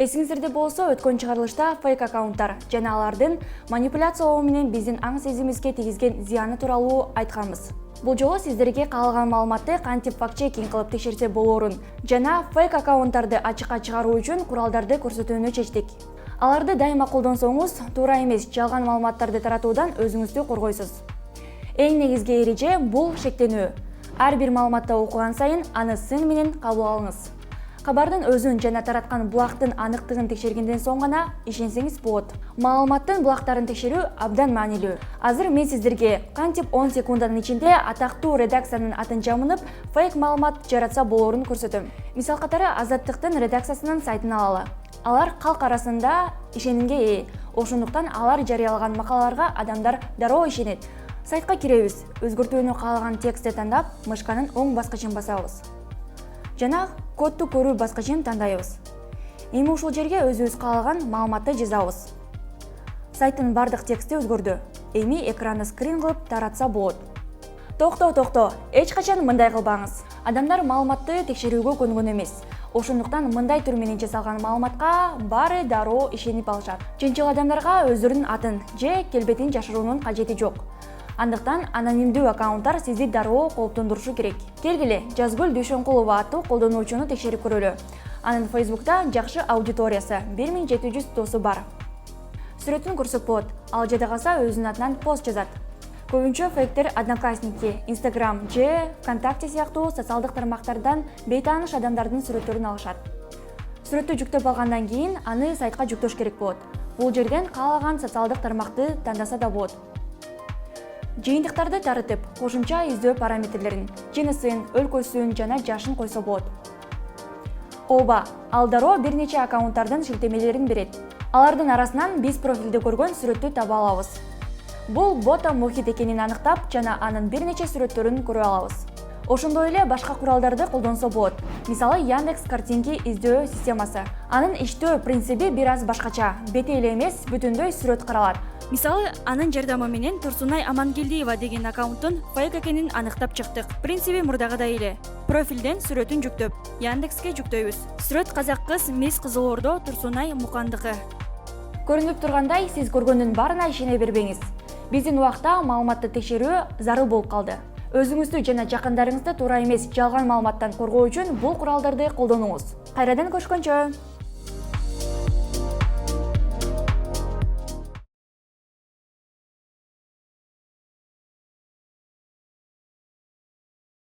Эсиңизде болсо, өткөн чыгарылышта фейк аккаунттар жана алардын манипуляциялоо менен биздин аң сезимибизге тийгизген зыяны тууралуу айтканбыз. Бул жолу сиздерге каалган маалыматты кантип факт-чекинг кылып текшерсе болоорун жана фейк аккаунттарды ачыкка чыгаруу үчүн куралдарды көрсөтүүнү чечтик. Аларды дайыма колдонсоңуз, туура эмес жалган маалыматтарды таратуудан өзүңүздү коргойсуз. Эң негизги эреже бул шектенүү. Ар бир маалыматты окуган сайын аны сын менен кабыл алыңыз. Кабардын өзүн жана тараткан булактын аныктыгын текшергенден соң гана ишенсеңиз болот. Маалыматтын булактарын текшерүү абдан маанилүү. Азыр мен сиздерге кантип 10 секунданын ичинде атактуу редакциянын атын жамынып, фейк маалымат жаратса болоорун көрсөтөм. Мисал катары Азаттыктын редакциясынын сайтын алалы. Алар калк арасында ишенимге ээ. Ошондуктан алар жарыялаган макалаларга адамдар дароо ишенет. Сайтка киребиз, өзгөртүүнү каалаган текстти тандап, мышканын оң баскычын басабыз. Жана кодду көрүү баскычын тандайбыз. Эми ушул жерге өзүбүз каалаган маалыматты жазабыз. Сайттын бардык тексти өзгөрдү. Эми экранды скрин кылып таратса болот. Токто, эч качан мындай кылбаңыз. Адамдар маалыматты текшерүүгө көнгөн эмес. Ошондуктан мындай түр менен жасалган маалыматка баары дароо ишенип алышат. Чынчыл адамдарга өздөрүнүн атын же келбетин жашыруунун кажети жок. Андыктан анонимдүү аккаунттар сизди дароо кооптондурушу керек. Келгиле, Жазгүл Дүйшөнкулова аттуу колдонуучуну текшерип көрөлү. Анын Facebook'та жакшы аудиториясы 1700 досу бар. Сүрөтүн көрсөк болот. Ал жада калса өзүнүн атынан пост жазат. Көбүнчө фейктер Одноклассники, Instagram же ВКонтакте сыяктуу социалдык тармактардан бейтааныш адамдардын сүрөттөрүн алышат. Сүрөттү жүктөп алгандан кийин аны сайтка жүктөш керек болот. Бул жерден каалаган социалдык тармакты тандаса да болот. Жыйынтыктарды тарытып, кошумча издөө параметрлерин, жынысын, өлкөсүн жана жашын койсо болот. Ооба, ал дароо бир нече аккаунттардын шилтемелерин берет. Алардын арасынан биз профилде көргөн сүрөттү таба алабыз. Бул бота мохит экенин аныктап жана анын бир нече сүрөттөрүн көрө алабыз. Ошондой эле башка куралдарды колдонсо болот. Мисалы, Яндекс картинки издөө системасы. Анын иштөө принциби бир аз башкача. Бети эле эмес, бүтүндөй сүрөт каралат. Мисалы, анын жардамы менен Турсунай Амангелдиева деген аккаунттун фейк экенин аныктап чыктык. Принциби мурдагыдай эле. Профилден сүрөтүн жүктөп, Яндекске жүктөйбүз. Сүрөт казак кыз Мисс Кызыл Ордо Турсунай Мукандыкы. Көрүнүп тургандай, сиз көргөндүн баарына ишене бербеңиз. Биздин убакта маалыматты текшерүү зарыл болуп калды. Өзүңүздү жана жакындарыңызды туура эмес жалган маалыматтан коргоо үчүн бул куралдарды колдонуңуз. Кайрадан көрүшкөнчө.